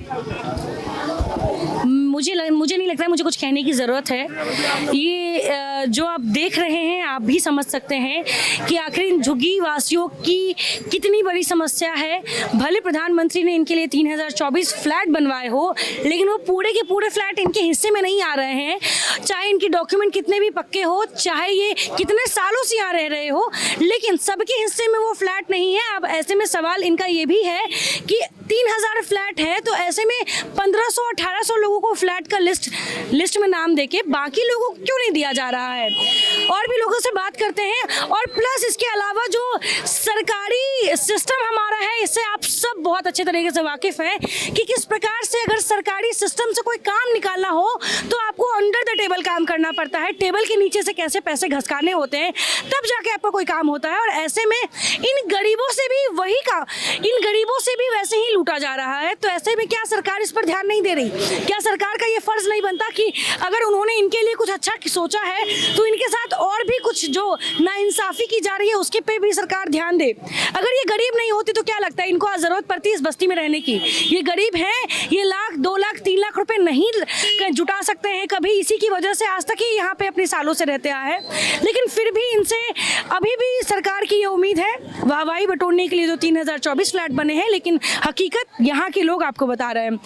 मुझे नहीं लगता है मुझे कुछ कहने की ज़रूरत है। ये जो आप देख रहे हैं आप भी समझ सकते हैं कि आखिर इन झुग्गी वासियों की कितनी बड़ी समस्या है। भले प्रधानमंत्री ने इनके लिए 3024 फ्लैट बनवाए हो, लेकिन वो पूरे के पूरे फ्लैट इनके हिस्से में नहीं आ रहे हैं। चाहे इनके डॉक्यूमेंट कितने भी पक्के हो, चाहे ये कितने सालों से यहाँ रह रहे हो, लेकिन सबके हिस्से में वो फ्लैट नहीं है। अब ऐसे में सवाल इनका ये भी है कि 3000 फ्लैट है, तो ऐसे में 1500-1800 लोगों को फ्लैट का लिस्ट में नाम देके बाकी लोगों को क्यों नहीं दिया जा रहा है। और भी लोगों से बात करते हैं। और प्लस इसके अलावा जो सरकारी सिस्टम हमारा है, इससे आप सब बहुत अच्छे तरीके से वाकिफ हैं कि किस प्रकार से अगर सरकारी सिस्टम से कोई काम निकालना हो तो आपको अंडर द टेबल काम करना पड़ता है, टेबल के नीचे से कैसे पैसे घसकाने होते हैं, तब जाके आपका कोई काम होता है। और ऐसे में इन गरीबों से भी इन गरीबों से भी वैसे ही लूटा जा रहा है। तो ऐसे में क्या सरकार इस पर ध्यान नहीं दे रही? क्या सरकार का ये फर्ज नहीं बनता कि अगर उन्होंने इनके लिए कुछ अच्छा सोचा है तो इनके साथ और भी कुछ जो नाइंसाफी की जा रही है उसके पे भी सरकार ध्यान दे। अगर ये गरीब नहीं होती तो क्या लगता है इनको आज जरूरत पड़ती है इस बस्ती में रहने की? ये गरीब हैं, ये लाख 2 लाख 3 लाख रुपए नहीं जुटा सकते हैं कभी, इसी की वजह से आज तक ही यहाँ पे अपने सालों से रहते आए हैं। लेकिन फिर भी इनसे अभी भी सरकार की ये उम्मीद है वाहवाही बटोरने के लिए। जो 3024 फ्लैट बने हैं, लेकिन हकीकत यहाँ के लोग आपको बता रहे हैं।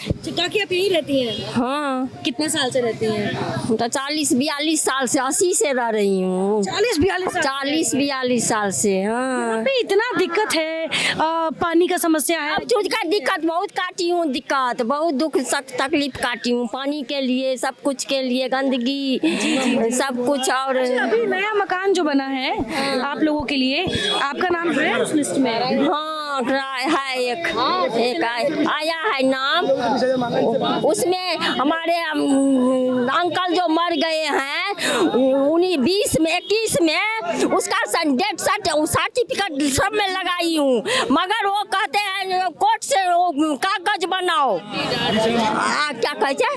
कि आप यही रहती हैं? हाँ। कितने साल से रहती हैं? तो 40-42 साल से, 80 से रह रही हूँ। 40-42 साल से। हाँ, पे इतना दिक्कत है, पानी का समस्या है। अब चीज का दिक्कत बहुत काटी हूँ, दिक्कत बहुत दुख तकलीफ काटी हूँ, पानी के लिए, सब कुछ के लिए, गंदगी सब कुछ। और अभी नया मकान जो बना है आप लोगों के लिए, आपका नाम है उस लिस्ट में? हाँ है, एक आया है नाम, उसमें हमारे अंकल जो मर गए हैं 1920 में 21 में, उसका डेथ सर्टिफिकेट सब में लगाई हूँ, मगर वो कहते हैं कोर्ट से वो कागज बनाओ, क्या कहते हैं,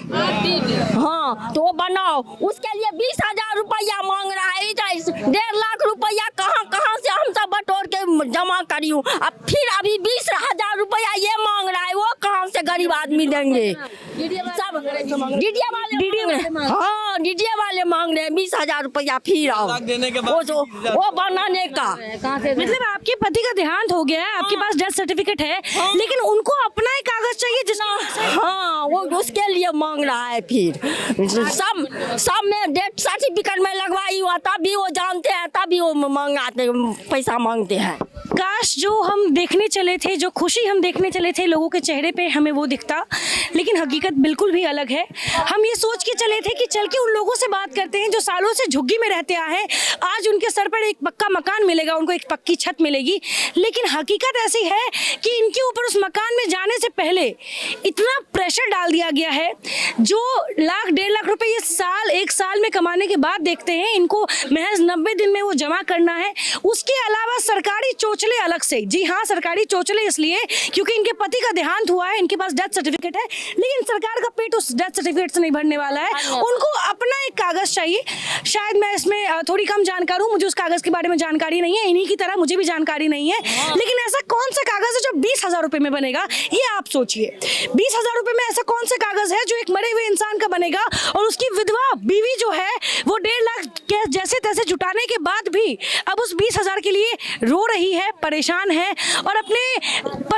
हाँ तो वो बनाओ, उसके लिए 20,000 रुपया मांग रहा है। 1.5 लाख रुपया कहाँ से हम सब बटोर के जमा करी हूँ, अब फिर अभी 20,000 रुपया ये मांग रहा है, वो कहाँ से गरीब आदमी देंगे? सब डीडीए वाले, हाँ डीडीए वाले मांग रहे हैं 20,000 रुपया फिर आओ वो बनाने का। मतलब आपके पति का देहांत हो गया है, आपके पास डेथ सर्टिफिकेट है, लेकिन उनको अपना ही कागज चाहिए जिसमें, हाँ वो उसके लिए मांग रहा है। फिर सब में डेथ सर्टिफिकेट में लगवाई हुआ, तब भी वो जानते हैं, तब भी वो मांगते पैसा मांगते हैं। काश जो हम देखने चले थे, जो खुशी हम देखने चले थे लोगों के चेहरे पे, हमें वो दिखता, लेकिन हकीकत बिल्कुल भी ही अलग है। हम ये सोच के चले थे कि चल के उन लोगों से बात करते हैं जो सालों से झुग्गी में रहते आए हैं। आज उनके सर पर एक पक्का मकान मिलेगा, उनको एक पक्की छत मिलेगी, लेकिन हकीकत ऐसी है कि इनके ऊपर उस मकान में जाने से पहले इतना प्रेशर डाल दिया गया है। जो लाख 1.5 लाख रुपए ये एक साल में कमाने के बाद देखते हैं, इनको महज 90 दिन में वो जमा करना है। उसके अलावा सरकारी चोचले अलग से, जी हाँ सरकारी चोचले इसलिए क्योंकि इनके पति का देहांत हुआ है, इनके पास डेथ सर्टिफिकेट है, लेकिन सरकार का पेट उस डेथ सर्टिफिकेट से नहीं भरने वाला है। उनको अपना एक कागज चाहिए। शायद मैं इसमें थोड़ी कम जानकार हूँ, मुझे उस कागज के बारे में जानकारी नहीं है, इन्हीं की तरह मुझे भी जानकारी नहीं है, लेकिन ऐसा कौन सा कागज है जो 20,000 रुपए में बनेगा, ये आप सोचिए। 20,000 रुपए में ऐसा कौन सा कागज है जो एक मरे हुए इंसान का बनेगा और उसकी विधवा बीवी जो है वो 1.5 लाख जैसे तैसे जुटाने के बाद भी अब उस 20,000 के लिए रो रही है, परेशान है और अपने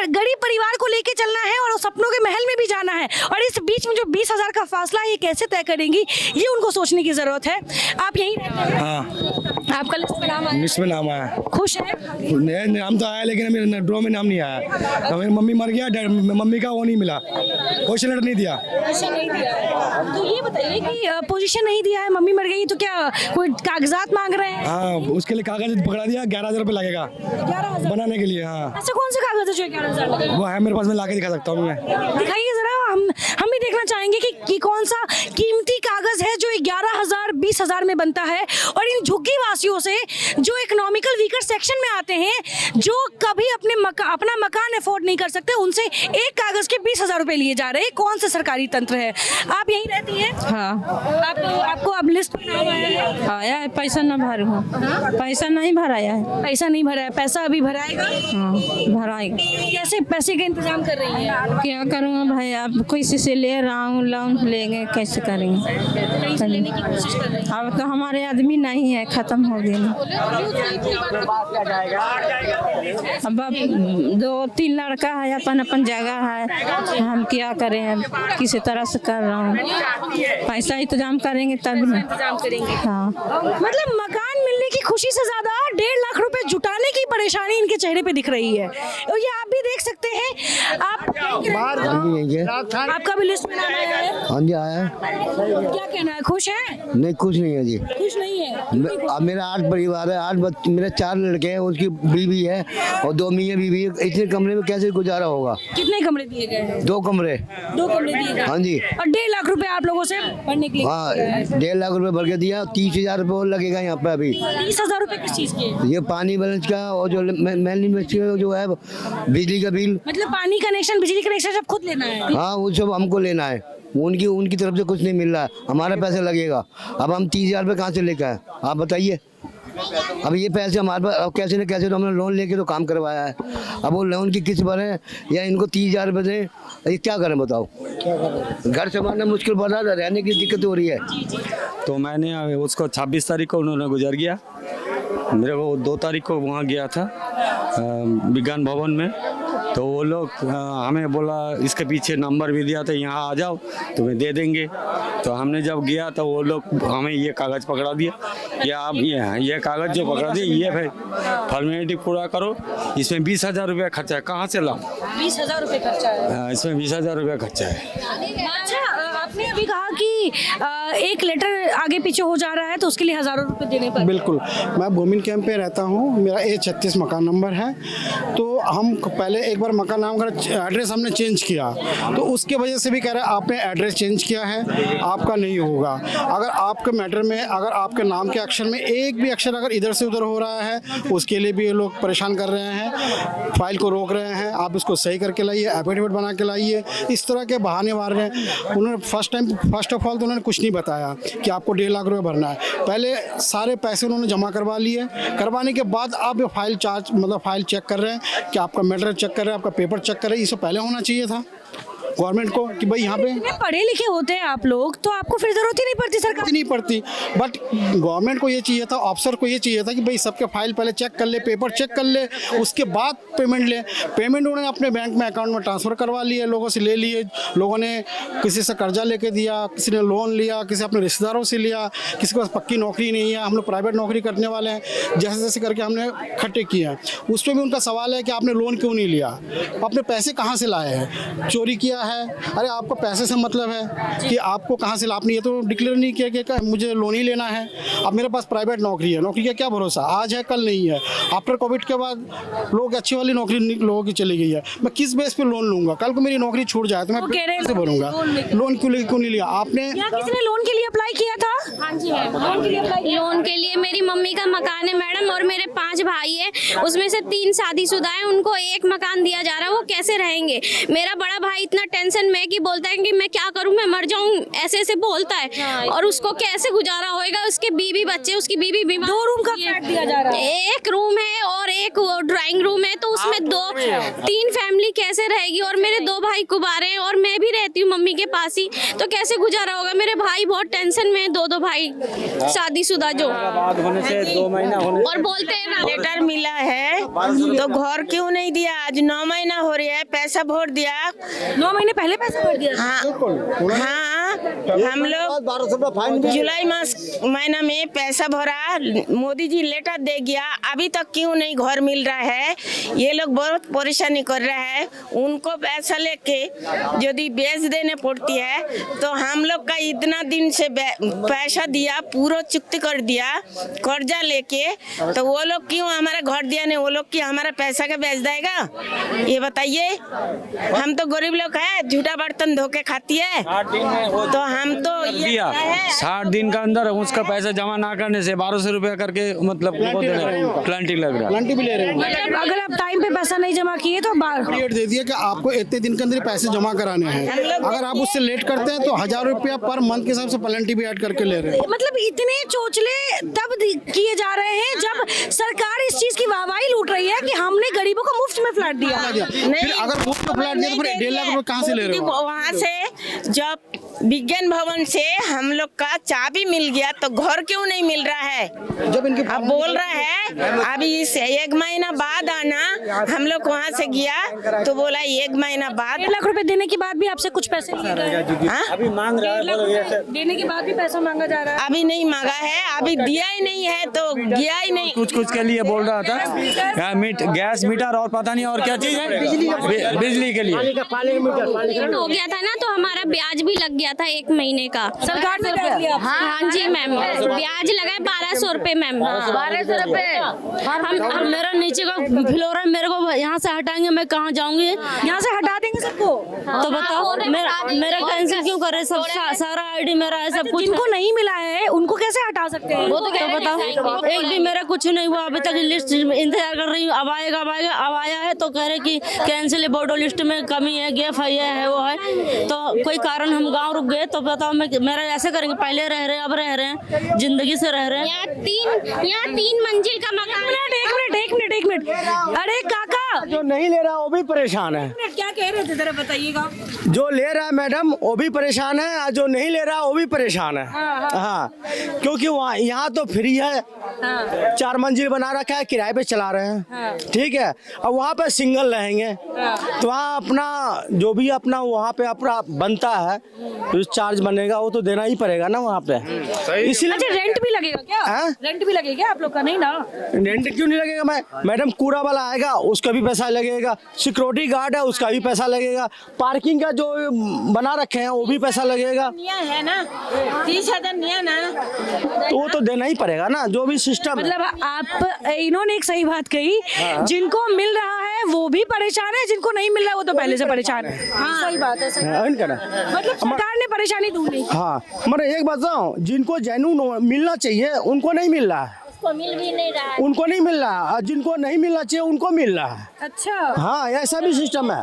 गरीब परिवार को लेके चलना है और सपनों के महल में भी जाना है, और इस बीच में जो 20,000 का फासला ये कैसे तय करेंगी, ये उनको सोचने की जरूरत है। आप यहीं रहते हैं? हाँ। आपका लिस्ट में नाम आया? लिस्ट में नाम आया। खुश है? नाम तो आया लेकिन मेरे ड्रॉ में नाम नहीं आया। तो मेरी मम्मी मर गया, मम्मी का वो नहीं मिला, पोजीशन लेटर नहीं दिया। तो ये बताइए कि पोजीशन नहीं दिया है, मम्मी मर गई, तो क्या कोई कागजात मांग रहे हैं? हाँ, उसके लिए कागज पकड़ा दिया, 11,000 रुपये लगेगा 11,000 बनाने के लिए। हाँ, ऐसा कौन सा कागज है जो 11,000 लगेगा? वो है मेरे पास, मैं लाके दिखा सकता हूँ। मैं दिखाइए जरा, हम भी देखना चाहेंगे कि कौन सा कीमती कागज है जो 11,000 20,000 में बनता है। और इन झुग्गी वासियों से जो इकोनॉमिकल वीकर सेक्शन में आते हैं, जो कभी अपना मकान अफोर्ड नहीं कर सकते, उनसे एक कागज के 20,000 रुपए लिए जा रहे हैं। कौन सा सरकारी तंत्र है? आप यहीं रहती हैं? हाँ। आपको अब लिस्ट में नाम आया है? आया है, पैसा न भर हूँ, पैसा नहीं भराया है। पैसा नहीं भरा है, पैसा अभी भराएगा? हाँ, भराएगा। कैसे पैसे का इंतजाम कर रही हैं? क्या करूँगा भाई, आप किसी से ले रहा हूँ, लोन लेंगे, कैसे करेंगे? कहीं से लेने की कोशिश कर रहे हैं? अब तो हमारे आदमी नहीं है, खत्म हो गए। अब 2-3 लड़का है, अपन जगह है, हम क्या करें, किसी तरह से कर रहा हूँ। पैसा इंतजाम करेंगे तब ना। इंतजाम करेंगे। हाँ, मतलब मकान मिलने की खुशी से ज्यादा 1.5 लाख रुपए जुटाने की परेशानी इनके चेहरे पे दिख रही है, और ये आप भी देख सकते हैं। आपका भी लिस्ट में नाम आया है? हाँ जी आया है। क्या कहना है, खुश है? नहीं खुश नहीं है जी। खुश नहीं है? अब मेरा 8 परिवार है, 8 मेरे 4 लड़के हैं, उसकी बीवी है और 2 मियाँ बीवी है। इतने कमरे में कैसे गुजारा होगा? कितने कमरे दिए गए? 2 कमरे। 2 कमरे दिए गए? हाँ जी। और 1.5 लाख रुपए आप लोगों से भरने के लिए? हाँ, 1.5 लाख रुपए भर के दिया, 30,000 रुपए और लगेगा यहाँ पे अभी। 30,000 रुपए किस चीज के? ये पानी बैलेंस का और जो मेन जो है बिजली का बिल, मतलब पानी कनेक्शन, बिजली कनेक्शन सब खुद लेना है? हाँ वो सब हमको लेना है। उनकी तरफ से कुछ नहीं मिल रहा है, हमारा पैसा लगेगा। अब हम 30,000 रुपये कहाँ से लेकर आए, आप बताइए। अब ये पैसे हमारे पास, अब कैसे न कैसे तो हमने लोन लेके तो काम करवाया है। अब वो लोन की किस्त भरें या इनको 30,000 रुपये दें, ये क्या करें बताओ? घर संभालना मुश्किल पड़ रहा है, रहने की दिक्कत हो रही है। तो मैंने उसको 26 तारीख को उन्होंने गुजर गया, मेरे को 2 तारीख को वहाँ गया था विज्ञान भवन में, तो वो लोग हमें बोला, इसके पीछे नंबर भी दिया था, यहाँ आ जाओ तुम्हें दे देंगे। तो हमने जब गया तो वो लोग हमें ये कागज़ पकड़ा दिया, या आप ये कागज़ जो पकड़ा दिए, ये भाई फॉर्मेलिटी पूरा करो, इसमें 20,000 रुपये खर्चा है। कहाँ से लाओ? 20,000 रुपये खर्चा है? इसमें 20,000 रुपये खर्चा है। अच्छा, आपने अभी कहा कि एक लेटर आगे पीछे हो जा रहा है तो उसके लिए हज़ारों रुपए देने पड़ते हैं। बिल्कुल, मैं भूमिन कैंप पे रहता हूँ, मेरा A36 मकान नंबर है। तो हम पहले एक बार मकान नाम का एड्रेस हमने चेंज किया, तो उसके वजह से भी कह रहे हैं आपने एड्रेस चेंज किया है, आपका नहीं होगा। अगर आपके मैटर में, अगर आपके नाम के अक्षर में एक भी अक्षर अगर इधर से उधर हो रहा है, उसके लिए भी ये लोग परेशान कर रहे हैं, फाइल को रोक रहे हैं, आप इसको सही करके लाइए, एफिडेविट बना के लाइए, इस तरह के बहाने मार रहे हैं। उन्होंने फर्स्ट ऑफ ऑल तो उन्होंने कुछ नहीं बताया कि आपको 1.5 लाख रुपये भरना है। पहले सारे पैसे उन्होंने जमा करवा लिए, करवाने के बाद आप ये फाइल फाइल चेक कर रहे हैं कि आपका मैटर चेक कर रहे हैं, आपका पेपर चेक कर रहे हैं। ये सब पहले होना चाहिए था गवर्नमेंट को कि भाई यहाँ पे पढ़े लिखे होते हैं आप लोग, तो आपको फिर जरूरत ही नहीं पड़ती, सरकार नहीं पड़ती। बट गवर्नमेंट को ये चाहिए था, ऑफिसर को ये चाहिए था कि भाई सबके फाइल पहले चेक कर ले, पेपर चेक कर ले, उसके बाद पेमेंट ले। पेमेंट उन्होंने अपने बैंक में अकाउंट में ट्रांसफ़र करवा लिए, लोगों से ले लिए, लोगों ने किसी से कर्जा लेके दिया, किसी ने लोन लिया, किसी अपने रिश्तेदारों से लिया, किसी के पास पक्की नौकरी नहीं है, हम लोग प्राइवेट नौकरी करने वाले हैं, जैसे जैसे करके हमने इकट्ठे किए हैं। उस पर भी उनका सवाल है कि आपने लोन क्यों नहीं लिया, अपने पैसे कहाँ से लाए हैं, चोरी किया है, अरे आपको पैसे से मतलब है कि आपको कहाँ से आपने ये तो डिक्लेयर नहीं किया कि मुझे लोन ही लेना है। अब मेरे पास प्राइवेट नौकरी है, नौकरी का क्या भरोसा, आज है कल नहीं है। आफ्टर कोविड के बाद लोग अच्छी वाली नौकरी लोगों की चली गई है, मैं किस बेस पे लोन लूंगा? कल को मेरी नौकरी छूट जाए तो मैं कैसे भरूंगा? लोन क्यों नहीं लिया आपने? किसने लोन के लिए अप्लाई किया था? हाँ जी है, लोन के लिए मेरी मम्मी का मकान है मैडम, और मेरे 5 भाई है, उसमें से 3 शादीशुदा है, उनको एक मकान दिया जा रहा है, वो कैसे रहेंगे? मेरा बड़ा भाई इतना टेंशन में कि बोलता है कि मैं क्या करूं, मैं मर जाऊं, ऐसे ऐसे बोलता है, और उसको कैसे गुजारा होएगा? उसके बीवी बच्चे, उसकी बीवी बीमार, 2 रूम का फ्लैट दिया जा रहा है, 1 रूम है और 1 ड्राइंग रूम है, तो उसमें 3 फैमिली कैसे रहेगी? और मेरे 2 भाई कुबारे हैं और मैं भी रहती हूँ मम्मी के पास ही, तो कैसे गुजारा होगा? मेरे भाई बहुत टेंशन में, 2 भाई शादीशुदा जो होने से 2 महीना होने और बोलते हैं ना लेटर मिला है तो घर क्यों नहीं दिया? आज 9 महीना हो रहा है, पैसा भर दिया, 9 महीने पहले पैसा भर दिया। हाँ, हम लोग जुलाई महीना में पैसा भरा, मोदी जी लेटर दे गया, अभी तक क्यों नहीं घर मिल रहा है? ये लोग बहुत परेशानी कर रहा है। उनको पैसा लेके यदि बेच देने पड़ती है तो हम लोग का इतना दिन से पैसा दिया, पूरा चुकती कर दिया कर्जा लेके, तो वो लोग क्यों हमारा घर दिया नहीं? वो लोग क्यों हमारा पैसा का बेच देगा? ये बताइए। हम तो गरीब लोग है, झूठा बर्तन धोके खाती है, तो हम तो दिया 60 दिन का अंदर उसका पैसा जमा ना करने से 1200 रुपया करके मतलब प्लांटी लग रहा है, प्लांटी भी ले रहे हैं। अगर आप टाइम पे पैसा नहीं जमा किए तो पीरियड दे दिया कि आपको इतने दिन के अंदर पैसे जमा कराने हैं, अगर आप उससे लेट करते हैं तो 1000 रुपया पर मंथ के हिसाब से प्लांटी भी ऐड करके ले रहे हैं। मतलब इतने चोचले तब किए जा रहे हैं जब सरकार इस चीज की वाहवाही लूट रही है कि हमने गरीबों को मुफ्त में फ्लैट दिया। फिर अगर मुफ्त में फ्लैट दिया तो फिर 1.5 लाख रुपए कहाँ से ले रहे हो? वहाँ से जब विज्ञान भवन से हम लोग का चाबी मिल गया तो घर क्यों नहीं मिल रहा है? जब इनके अब बोल रहा है अभी इस 1 महीना बाद आना, हम लोग वहाँ से गया तो बोला 1 महीना बाद। 1.5 लाख रुपए देने के बाद भी आपसे कुछ पैसे लिए गए? अभी मांग रहा है, देने के बाद भी पैसा मांगा जा रहा है? अभी नहीं मांगा है, अभी दिया ही नहीं है तो गया ही नहीं। कुछ के लिए बोल रहा था, गैस मीटर और पता नहीं और क्या चीज है, बिजली के लिए हो गया था ना, तो हमारा ब्याज भी लग गया था 1 महीने का। सरकार ने ब्याज लिया? हाँ जी मैम, ब्याज लगा है 1200 रुपए मैम। 1200 रुपए। हम मेरा नीचे का फ्लोर है, मेरे को यहाँ से हटाएंगे, मैं कहाँ जाऊंगी? यहाँ से हटा देंगे सबको? तो बताओ मेरा कैंसिल क्यों कर रहे? सब सारा आईडी मेरा है, सब कुछ। जिनको नहीं मिला है उनको कैसे हटा सकते हैं? वो तो बताओ, एक भी मेरा कुछ नहीं हुआ अभी तक। लिस्ट इंतजार कर रही हूँ, अब आएगा। अब आया है तो कह रहे कि कैंसिल बोर्डो लिस्ट में कमी है, गेफ है, वो है, तो कोई कारण हम गाँव रुक गए। तो बताओ मेरा ऐसे करेंगे? पहले रह रहे हैं, अब रह रहे हैं, जिंदगी से रह रहे हैं। यहाँ 3 मंजिल का मकान। एक मिनट। अरे काका, जो नहीं ले रहा वो भी परेशान है। क्या कह रहे थे जरा बताइएगा। जो ले रहा है मैडम वो भी परेशान है, और जो नहीं ले रहा वो भी परेशान है। हाँ, क्योंकि वहाँ यहाँ तो फ्री है, 4 मंजिल बना रखा है, किराए पे चला रहे हैं, ठीक है। और वहाँ पे सिंगल रहेंगे तो वहाँ अपना जो भी अपना वहाँ पे अपना बनता है जो चार्ज बनेगा वो तो देना ही पड़ेगा ना वहाँ पे। इसीलिए अच्छा, रेंट भी लगेगा क्या? रेंट भी लगेगा आप लोग का? नहीं ना, रेंट क्यों नहीं लगेगा? मैडम कूड़ा वाला आएगा उसका भी पैसा लगेगा, सिक्योरिटी गार्ड है उसका भी पैसा लगेगा, पार्किंग का जो बना रखे हैं वो भी पैसा लगेगा, है ना 30,000 निया ना, तो वो तो देना ही पड़ेगा ना जो भी सिस्टम। मतलब आप इन्होंने एक सही बात कही, जिनको मिल रहा है वो भी परेशान है, जिनको नहीं मिल रहा है वो तो पहले से परेशान है। सही बात है, मतलब सरकार ने परेशानी दूर नहीं। हाँ, मतलब एक बात बताऊं, जिनको जेन्युइन मिलना चाहिए उनको नहीं मिल रहा है, मिल भी नहीं रहा है, उनको नहीं मिल रहा है, जिनको नहीं मिलना चाहिए उनको मिल रहा है। अच्छा, हाँ, ऐसा भी सिस्टम है।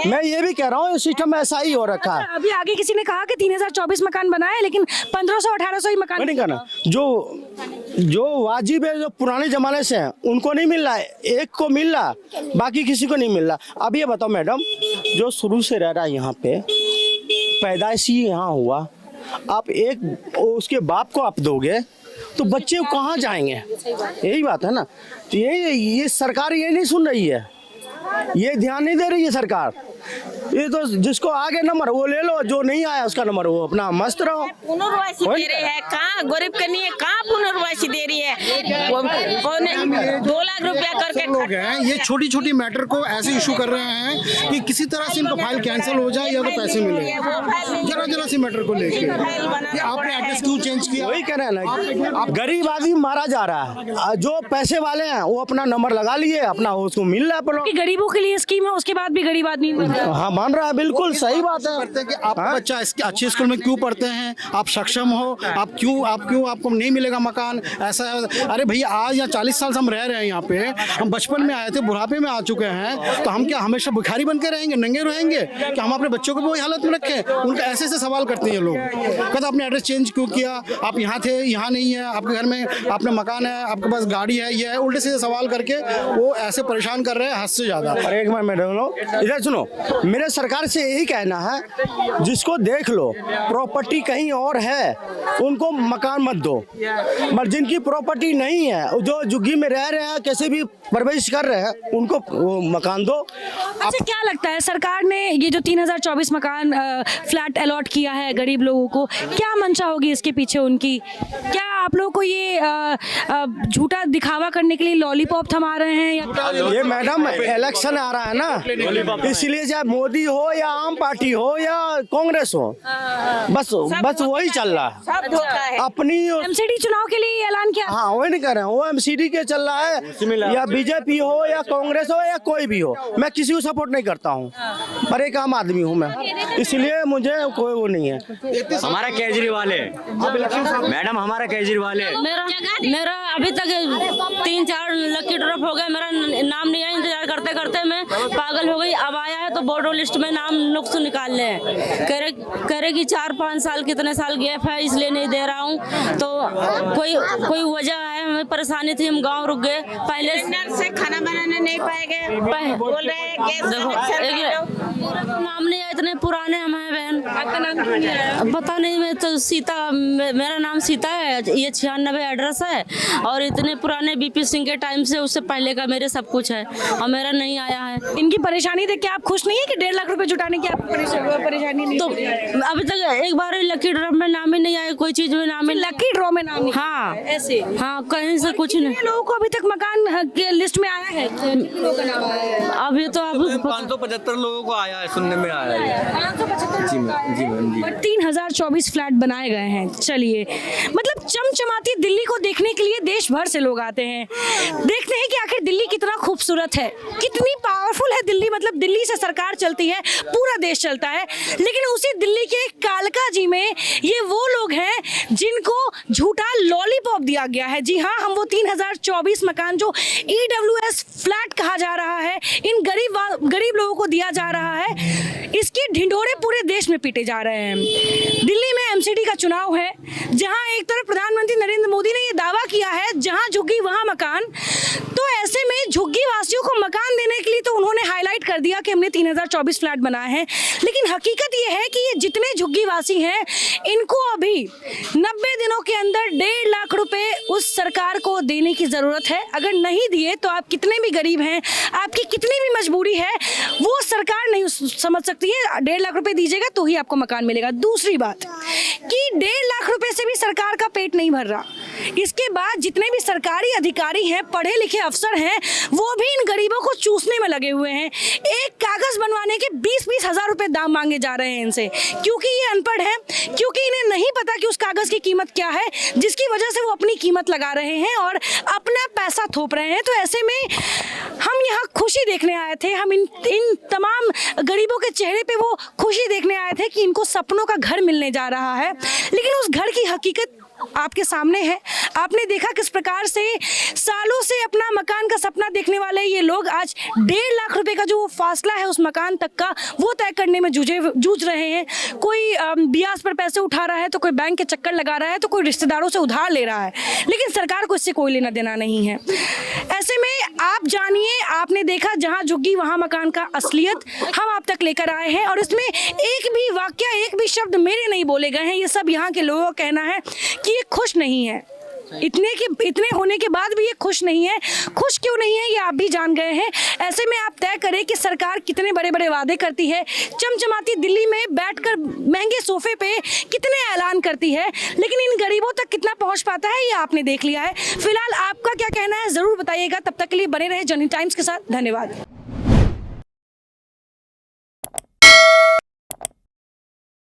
मैं ये भी कह रहा हूँ सिस्टम ऐसा ही हो रखा है। अभी आगे किसी ने कहा कि 3024 मकान बनाए, लेकिन 1500-1800 ही मकान नहीं करना। जो वाजिब है, जो पुराने जमाने से है उनको नहीं मिल रहा है, एक को मिल रहा, बाकी किसी को नहीं मिल रहा। अब ये बताओ मैडम, जो शुरू से रह रहा है यहाँ पे, पैदाइशी यहाँ हुआ, आप एक उसके बाप को आप दोगे तो बच्चे कहाँ जाएंगे? यही बात है ना। तो ये सरकार ये नहीं सुन रही है, ये ध्यान नहीं दे रही है सरकार। ये तो जिसको आगे नंबर वो ले लो, जो नहीं आया उसका नंबर वो अपना मस्त रहो। पुनर्वासी दे रहे हैं, कहाँ गरीब के लिए कहाँ पुनर्वासी दे रही है? 2 लाख रुपया करके लोग हैं, ये छोटी छोटी मैटर को ऐसे इशू कर रहे हैं कि किसी तरह से इनका फाइल कैंसिल हो जाए या तो पैसे मिले, जरा जरा सी मैटर को लेके। आपने एड्रेस क्यों चेंज किया? वही कह रहे हैं ना, गरीब आदमी मारा जा रहा है। जो पैसे वाले हैं वो अपना नंबर लगा लिए, अपना उसको मिल रहा है। कि गरीबों के लिए स्कीम है, उसके बाद भी गरीब आदमी हाँ मान रहा है, बिल्कुल सही बात है कि आपका बच्चा इसके अच्छे स्कूल में क्यों पढ़ते हैं, आप सक्षम हो, आप क्यों आपको नहीं मिलेगा मकान, ऐसा। अरे भैया आज यहाँ 40 साल से हम रह रहे हैं यहाँ पे, हम बचपन में आए थे, बुढ़ापे में आ चुके हैं, तो हम क्या हमेशा भिखारी बन के रहेंगे, नंगे रहेंगे? कि हम अपने बच्चों को भी वही हालत में रखें? उनका ऐसे ऐसे सवाल करते हैं लोग। कहते आपने एड्रेस चेंज क्यों किया, आप यहाँ थे, यहाँ नहीं है, आपके घर में आपने मकान है, आपके पास गाड़ी है, ये है, उल्टे सीधे सवाल करके वो ऐसे परेशान कर रहे हैं, हद से ज्यादा। एक मिनट मैडम लो, इधर सुनो, मेरे सरकार से यही कहना है, जिसको देख लो प्रॉपर्टी कहीं और है उनको मकान मत दो, मगर जिनकी प्रॉपर्टी नहीं है, जो झुग्गी में रह रहे हैं, कैसे भी परवरिश कर रहे हैं, उनको वो मकान दो। अच्छा, क्या लगता है सरकार ने ये जो 3024 मकान फ्लैट अलॉट किया है गरीब लोगों को, क्या मंशा होगी इसके पीछे उनकी? क्या आप लोगों को ये झूठा दिखावा करने के लिए लॉलीपॉप थमा रहे हैं या? ये मैडम इलेक्शन आ रहा है ना, इसलिए चाहे मोदी हो या आम पार्टी हो या कांग्रेस हो, बस वही चल रहा है। अपनी एमसीडी चुनाव के लिए ऐलान किया। हाँ वही नहीं कर रहे हैं, वो एमसीडी के चल रहा है, या बीजेपी हो या कांग्रेस हो या कोई भी हो, मैं किसी को सपोर्ट नहीं करता हूँ, पर एक आम आदमी हूँ मैं, इसलिए मुझे कोई वो नहीं है। हमारा केजरीवाल है मैडम, हमारा केजरीवाल है। मेरा अभी तक 3-4 लकी ड्रॉप हो गए, मेरा नाम नहीं आया, इंतजार करते करते मैं पागल हो गई। अब आया है तो बोर्डो लिस्ट में नाम नुक्स निकाल ले, कह रहे कि 4-5 साल कितने साल गैप है, इसलिए नहीं दे रहा हूँ। तो कोई वजह है, हमें परेशानी थी, हम गाँव रुक गए। पहले से खाना बनाने नहीं पाएंगे, बोल रहे हैं नाम नहीं है, इतने पुराने हम हैं बहन, पता नहीं। मैं तो सीता, मेरा नाम सीता है, ये 96 एड्रेस है, और इतने पुराने बीपी सिंह के टाइम से, उससे पहले का मेरे सब कुछ है, और मेरा नहीं आया है। इनकी परेशानी देख के आप खुश नहीं है कि 1.5 लाख रुपए जुटाने की आपको परेशानी नहीं? तो अभी तक एक बार लकी ड्रॉ में नाम ही नहीं आया, कोई चीज में नाम ही, लकी ड्रॉ में नाम? हाँ ऐसे, हाँ कहीं से कुछ नहीं। लोगों को अभी तक मकान के लिस्ट में आया है? अभी तो अब 575 लोगों को आया है, सुनने में आया है। 3024 फ्लैट बनाए गए हैं। चलिए, मतलब चमचमाती दिल्ली को देखने के लिए देश भर से लोग आते हैं, देखते हैं कि आखिर दिल्ली कितना खूबसूरत है, कितनी पावरफुल है दिल्ली। मतलब दिल्ली से सरकार चलती है, पूरा देश चलता है, लेकिन उसी दिल्ली के कालका जी में ये वो लोग हैं जिनको झूठा लॉलीपॉप दिया गया है। जी हाँ, हम वो 3024 मकान जो EWS फ्लैट कहा जा रहा है, इन गरीब लोगों को दिया जा रहा है, इसके ढिंढोरे पूरे देश में पीटे जा रहे हैं। दिल्ली में एमसीडी का चुनाव है, जहां एक तरफ प्रधानमंत्री नरेंद्र मोदी ने ये दावा किया है, जहां झुग्गी वहां मकान। तो ऐसे में झुग्गी वासियों को मकान देने के लिए तो उन्होंने हाईलाइट कर दिया कि हमने 3024 फ्लैट बनाए हैं, लेकिन हकीकत ये है कि ये जितने झुग्गी वासी हैं, इनको अभी 90 दिनों के अंदर 1.5 लाख रुपए उस सरकार को देने की जरूरत है। अगर नहीं दिए तो आप कितने भी गरीब हैं, आपकी कितनी भी मजबूरी है, वो सरकार नहीं समझ सकती है। 1.5 लाख रुपए दीजिएगा तो ही आपको मकान मिलेगा। दूसरी बात कि 1.5 लाख रुपए से भी सरकार का पेट नहीं भर रहा। इसके बाद जितने भी सरकारी अधिकारी हैं, पढ़े लिखे अफसर हैं, वो भी इन गरीबों को चूसने में लगे हुए हैं। एक कागज बनवाने के 20-20 हजार रुपए दाम मांगे जा रहे हैं इनसे, क्योंकि ये अनपढ़ है, क्योंकि इन्हें नहीं पता कि उस कागज की कीमत क्या है, जिसकी वजह से वो अपनी कीमत लगा रहे हैं और अपना पैसा थोप रहे हैं। तो ऐसे में हम यहाँ खुशी देखने आए थे, हम इन तमाम गरीबों के चेहरे पे वो खुशी देखने आए थे कि इनको सपनों का घर मिलने जा रहा है, लेकिन उस घर की हकीकत आपके सामने है। आपने देखा किस प्रकार से सालों से अपना मकान का सपना देखने वाले ये लोग आज 1.5 लाख रुपए का जो फासला है उस मकान तक का, वो तय करने में जूझ रहे हैं। कोई ब्याज पर पैसे उठा रहा है, तो कोई बैंक के चक्कर लगा रहा है, तो कोई रिश्तेदारों से उधार ले रहा है, लेकिन सरकार को इससे कोई लेना देना नहीं है। ऐसे में आप जानिए, आपने देखा जहां झुग्गी वहां मकान का असलियत हम आप तक लेकर आए हैं, और इसमें एक भी वाक्य, एक भी शब्द मेरे नहीं बोले गए हैं। ये सब यहाँ के लोगों का कहना है कि ये खुश नहीं है। इतने होने के बाद भी ये खुश नहीं है। खुश क्यों नहीं है ये आप भी जान गए हैं। ऐसे में आप तय करें कि सरकार कितने बड़े बड़े वादे करती है, चमचमाती दिल्ली में बैठकर महंगे सोफे पे कितने ऐलान करती है, लेकिन इन गरीबों तक कितना पहुंच पाता है ये आपने देख लिया है। फिलहाल आपका क्या कहना है जरूर बताइएगा। तब तक के लिए बने रहे जनहित टाइम्स के साथ। धन्यवाद।